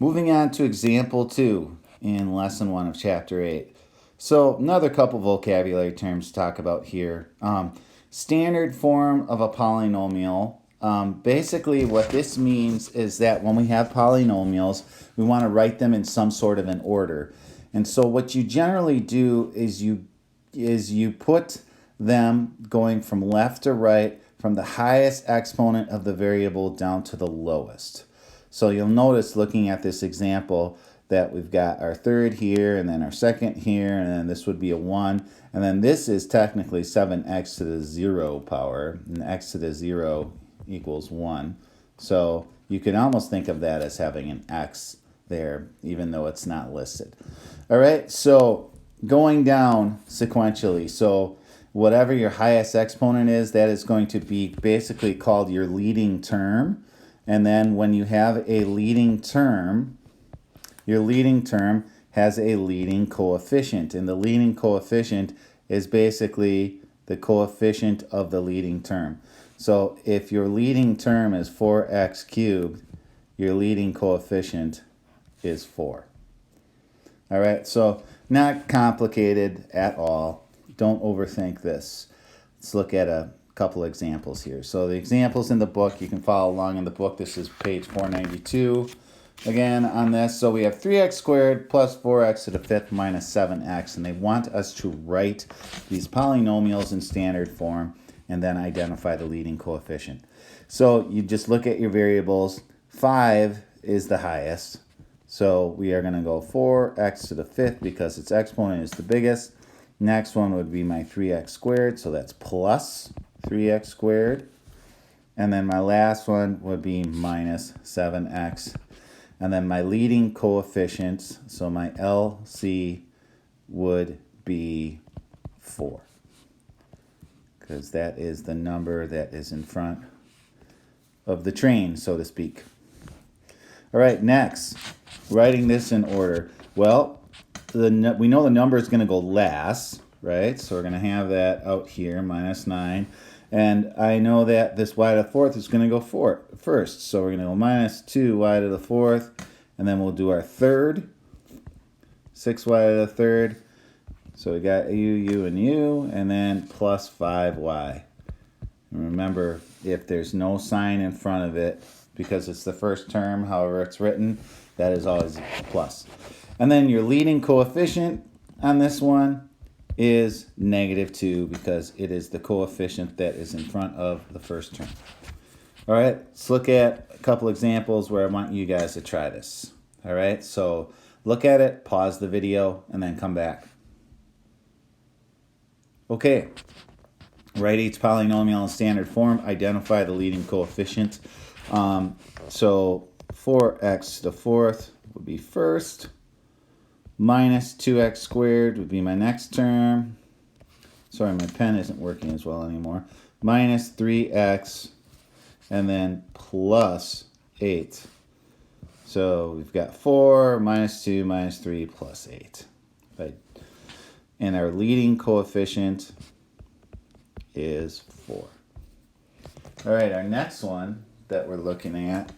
Moving on to example 2 in lesson 1 of chapter 8. So another couple vocabulary terms to talk about here. Standard form of a polynomial. Basically what this means is that when we have polynomials, we want to write them in some sort of an order. And so what you generally do is you put them going from left to right, from the highest exponent of the variable down to the lowest. So you'll notice looking at this example that we've got our third here, and then our second here, and then this would be a 1. And then this is technically 7x to the 0 power, and x to the 0 equals 1. So you can almost think of that as having an x there, even though it's not listed. All right, so going down sequentially, so whatever your highest exponent is, that is going to be basically called your leading term. And then when you have a leading term, your leading term has a leading coefficient. And the leading coefficient is basically the coefficient of the leading term. So if your leading term is 4x cubed, your leading coefficient is 4. All right, so not complicated at all. Don't overthink this. Let's look at a couple examples here. So the examples in the book, you can follow along in the book. This is page 492. Again, on this, so we have 3x squared plus 4x to the 5th minus 7x, and they want us to write these polynomials in standard form and then identify the leading coefficient. So you just look at your variables. 5 is the highest, so we are going to go 4x to the 5th because its exponent is the biggest. Next one would be my 3x squared, so that's plus 3x squared. And then my last one would be minus 7x. And then my leading coefficients, so my LC would be 4. Because that is the number that is in front of the train, so to speak. All right, next, writing this in order. Well, we know the number is going to go last, right? So we're going to have that out here, minus 9. And I know that this y to the 4th is going to go first. So we're going to go minus 2y to the 4th. And then we'll do our third, 6y to the 3rd. So we got u, and u, and then plus 5y. And remember, if there's no sign in front of it, because it's the first term, however it's written, that is always a plus. And then your leading coefficient on this one is -2 because it is the coefficient that is in front of the first term. All right, let's look at a couple examples where I want you guys to try this. All right, so look at it, pause the video, and then come back. Okay, write each polynomial in standard form, identify the leading coefficient. So 4x to the 4th would be first. Minus 2x squared would be my next term. Sorry, my pen isn't working as well anymore. Minus 3x, and then plus 8. So we've got 4, minus 2, minus 3, plus 8. Right. And our leading coefficient is 4. All right, our next one that we're looking at,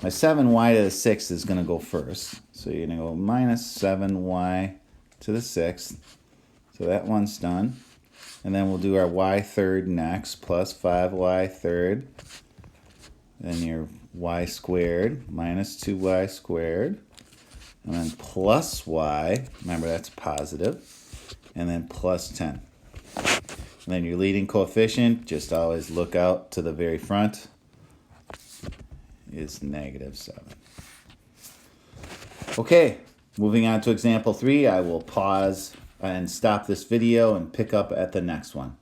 my 7y to the 6th is going to go first. So you're going to go minus 7y to the 6th. So that one's done. And then we'll do our y third next, plus 5y third. Then your y squared, minus 2y squared. And then plus y, remember that's positive. And then plus 10. And then your leading coefficient, just always look out to the very front, is -7. Okay, moving on to example 3, I will pause and stop this video and pick up at the next one.